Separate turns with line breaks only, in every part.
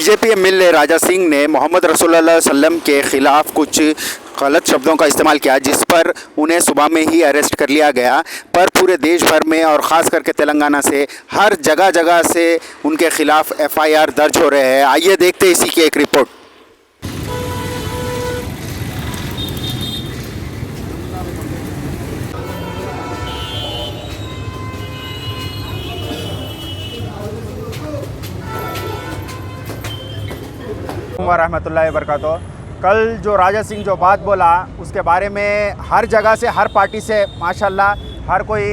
BJP MLA Raja Singh ने मोहम्मद रसूलुल्लाह सल्लम के ख़िलाफ़ कुछ गलत शब्दों का इस्तेमाल किया, जिस पर उन्हें सुबह में ही अरेस्ट कर लिया गया। पर पूरे देश भर में और ख़ास करके तेलंगाना से हर जगह जगह से उनके ख़िलाफ़ एफआईआर दर्ज हो रहे हैं। आइए देखते हैं इसी की एक रिपोर्ट। रहमतुल्लाहि वबरकातुहू। कल जो राजा सिंह जो बात बोला उसके बारे में हर जगह से हर पार्टी से माशाल्लाह हर कोई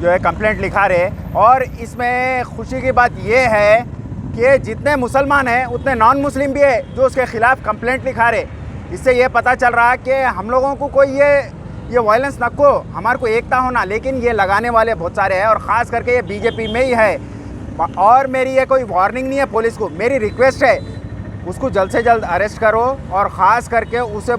जो है कंप्लेंट लिखा रहे। और इसमें खुशी की बात ये है कि जितने मुसलमान हैं उतने नॉन मुस्लिम भी है जो उसके ख़िलाफ़ कंप्लेंट लिखा रहे। इससे ये पता चल रहा है कि हम लोगों को कोई ये वायलेंस न को, हमारे को एकता होना, लेकिन ये लगाने वाले बहुत सारे हैं और ख़ास करके ये बीजेपी में ही है। और मेरी ये कोई वार्निंग नहीं है पुलिस को, मेरी रिक्वेस्ट है उसको जल्द से जल्द अरेस्ट करो। और ख़ास करके उसे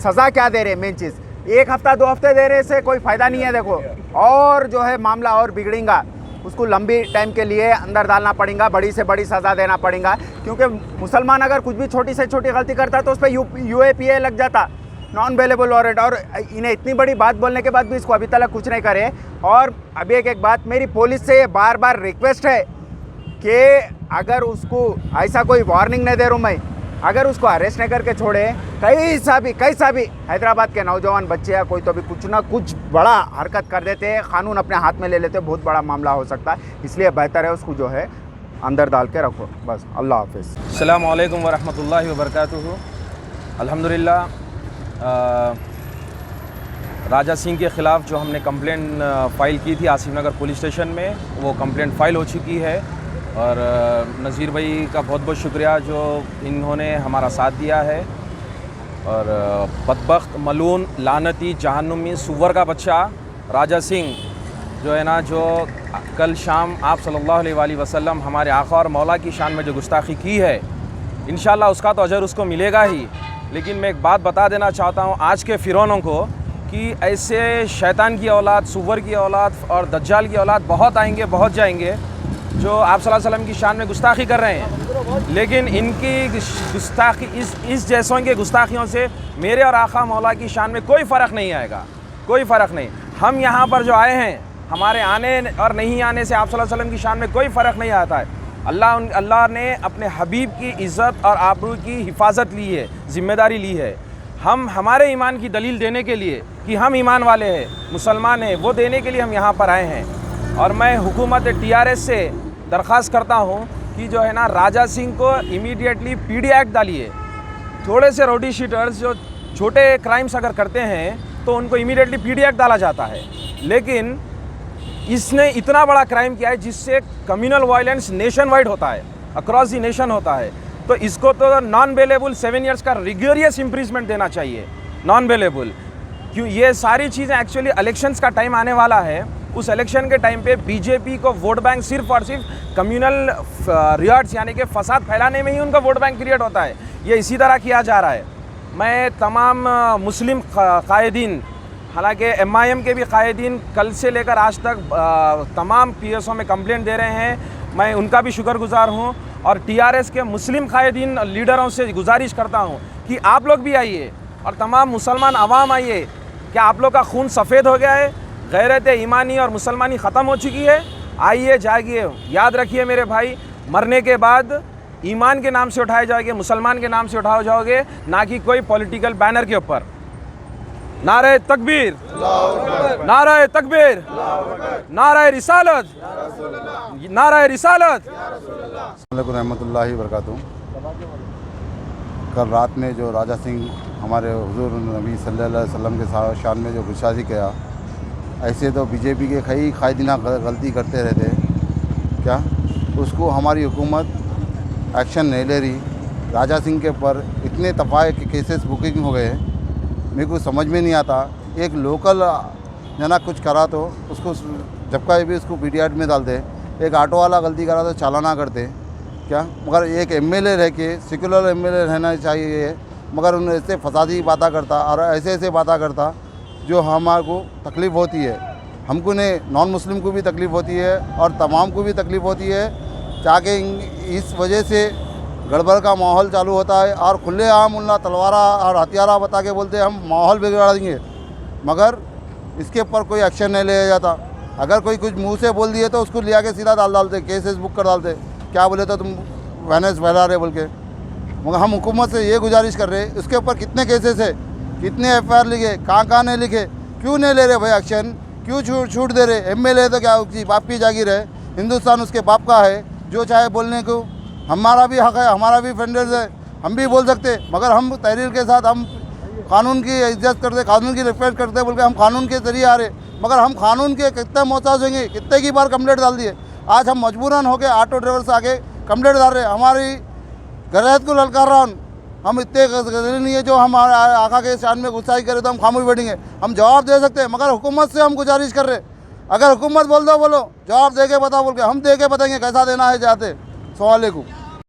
सज़ा क्या दे रहे, मेन चीज़ 1 हफ़्ता 2 हफ़्ते दे रहे से कोई फ़ायदा नहीं है। देखो और जो है मामला और बिगड़ेगा, उसको लंबी टाइम के लिए अंदर डालना पड़ेगा, बड़ी से बड़ी सज़ा देना पड़ेगा। क्योंकि मुसलमान अगर कुछ भी छोटी से छोटी गलती करता तो उस पर UAPA लग जाता, नॉन अवेलेबल वारंट। और इन्हें इतनी बड़ी बात बोलने के बाद भी इसको अभी तक कुछ नहीं करे। और अभी एक बात मेरी पुलिस से बार बार रिक्वेस्ट है कि अगर उसको ऐसा कोई वार्निंग नहीं दे रहा हूँ मैं, अगर उसको अरेस्ट नहीं करके छोड़े, कैसा भी हैदराबाद के नौजवान बच्चे या कोई तो भी कुछ ना कुछ बड़ा हरकत कर देते हैं, कानून अपने हाथ में ले लेते हैं, बहुत बड़ा मामला हो सकता है। इसलिए बेहतर है उसको जो है अंदर डाल के रखो बस। अल्लाह हाफिज़।
अस्सलामु अलैकुम वरहमतुल्लाहि वबरकातुहू। अल्हम्दुलिल्लाह राजा सिंह के ख़िलाफ़ जो हमने कंप्लेंट फ़ाइल की थी आसिफ नगर पुलिस स्टेशन में, वो कंप्लेंट फ़ाइल हो चुकी है। और नज़ीर भाई का बहुत बहुत शुक्रिया जो इन्होंने हमारा साथ दिया है। और बदबख्त मलून लानती जहन्नुमी सुअर का बच्चा राजा सिंह जो है ना, जो कल शाम आप सल्लल्लाहु अलैहि वसल्लम हमारे आका और मौला की शान में जो गुस्ताखी की है, इंशाल्लाह उसका तो अजर उसको मिलेगा ही। लेकिन मैं एक बात बता देना चाहता हूँ आज के फ़िरौनों को कि ऐसे शैतान की औलाद, सुअर की औलाद और दज्जाल की औलाद बहुत आएंगे, बहुत जाएंगे, जो आप सल्लल्लाहु अलैहि वसल्लम की शान में गुस्ताखी कर रहे हैं। लेकिन इनकी गुस्ताखी इस जैसों के गुस्ताखियों से मेरे और आका मौला की शान में कोई फ़र्क नहीं आएगा, कोई फ़र्क नहीं। हम यहाँ पर जो आए हैं, हमारे आने और नहीं आने से आप सल्लल्लाहु अलैहि वसल्लम की शान में कोई फ़र्क नहीं आता है। अल्लाह ने अपने हबीब की इज़्ज़त और आबरू की हिफाजत ली है, ज़िम्मेदारी ली है। हम हमारे ईमान की दलील देने के लिए कि हम ईमान वाले हैं, मुसलमान हैं, वो देने के लिए हम यहाँ पर आए हैं। और मैं हुकूमत TRS से दरख्वास्त करता हूँ कि जो है ना, राजा सिंह को इमीडिएटली PD एक्ट डालिए। थोड़े से रोडी शीटर्स जो छोटे क्राइम्स अगर करते हैं तो उनको इमीडिएटली PD एक्ट डाला जाता है। लेकिन इसने इतना बड़ा क्राइम किया है जिससे कम्युनल वायलेंस नेशन वाइड होता है, अक्रॉस दी नेशन होता है। तो इसको तो नॉन बेलेबल 7 ईयर्स का रिगोरियस इम्प्रिजमेंट देना चाहिए, नॉन बेलेबल। क्यों ये सारी चीज़ें एक्चुअली इलेक्शंस का टाइम आने वाला है, उस इलेक्शन के टाइम पे बीजेपी को वोट बैंक सिर्फ और सिर्फ कम्युनल रियट्स यानी कि फसाद फैलाने में ही उनका वोट बैंक क्रिएट होता है। ये इसी तरह किया जा रहा है। मैं तमाम मुस्लिम कायदीन, हालांकि MIM के भी कायदीन कल से लेकर आज तक तमाम PSO में कंप्लेंट दे रहे हैं, मैं उनका भी शुक्रगुजार हूँ। और TRS के मुस्लिम कायदीन लीडरों से गुजारिश करता हूँ कि आप लोग भी आइए और तमाम मुसलमान अवाम आइए। क्या आप लोग का खून सफ़ेद हो गया है? गैरत ईमानी और मुसलमानी ख़त्म हो चुकी है? आइए, जागिए। याद रखिए मेरे भाई, मरने के बाद ईमान के नाम से उठाए जाओगे, मुसलमान के नाम से उठाए जाओगे, ना कि कोई पॉलिटिकल बैनर के ऊपर। नारे तकबीर, नारे तकबीर, नारे रिसालत, नारे रिसालत।
रहमतुल्लाहि वबरकातुहू। कल रात में जो राजा सिंह हमारे हुजूर नबी सल्लल्लाहु अलैहि वसल्लम के शान में जो गुस्ताखी किया, ऐसे तो बीजेपी के कई कायदीना गलती करते रहते हैं। क्या उसको हमारी हुकूमत एक्शन नहीं ले रही? राजा सिंह के ऊपर इतने तफाए के केसेस बुकिंग हो गए, मेरे को समझ में नहीं आता। एक लोकल जना कुछ करा तो उसको जब का भी उसको PD एक्ट में डाल दे। एक ऑटो वाला गलती करा तो चालाना करते क्या? मगर एक MLA रह के, सेकुलर MLA रहना चाहिए, मगर उन्हें ऐसे फसादी बातें करता और ऐसे बातें करता जो हमारे को तकलीफ़ होती है। हमको ने नॉन मुस्लिम को भी तकलीफ़ होती है और तमाम को भी तकलीफ़ होती है। ताकि इस वजह से गड़बड़ का माहौल चालू होता है और खुलेआम उल्ला तलवारा और हथियारा बता के बोलते हैं हम माहौल बिगाड़ देंगे, मगर इसके ऊपर कोई एक्शन नहीं लिया जाता। अगर कोई कुछ मुंह से बोल दिए तो उसको लिया के सीधा डालते, केसेस बुक कर डालते, क्या बोले तो तुम वायलेंस फैला रहे बोल के। मगर हम हुकूमत से ये गुजारिश कर रहे हैं, उसके ऊपर कितने केसेस है, कितने FIR लिखे, कहाँ नहीं लिखे, क्यों नहीं ले रहे भाई एक्शन, क्यों छूट दे रहे। MLA तो क्या उसकी बाप की जागीर है, हिंदुस्तान उसके बाप का है, जो चाहे बोलने को। हमारा भी हक है, हमारा भी फ्रेंड्स है, हम भी बोल सकते, मगर हम तहरीर के साथ हम कानून की इज्जत करते, कानून की रिस्पेक्ट करते बोल के हम कानून के जरिए आ रहे, मगर हम कानून के कितने मोहताज होंगे, कितने की बार कंप्लेंट डाल दिए। आज हम मजबूरन होकर ऑटो ड्राइवर से आगे कंप्लेंट डाल रहे, हमारी गैरत को ललकार रहा हूँ। हम इतने गजल नहीं है जो हम आका के शान में गुस्साई करें तो हम खामोश बैठेंगे। हम जवाब दे सकते हैं, मगर हुकूमत से हम गुजारिश कर रहे, अगर हुकूमत बोल दो बोलो, जवाब दे के बताओ बोल के, हम दे के बताएंगे कैसा देना है जाते। अस्सलाम वालेकुम।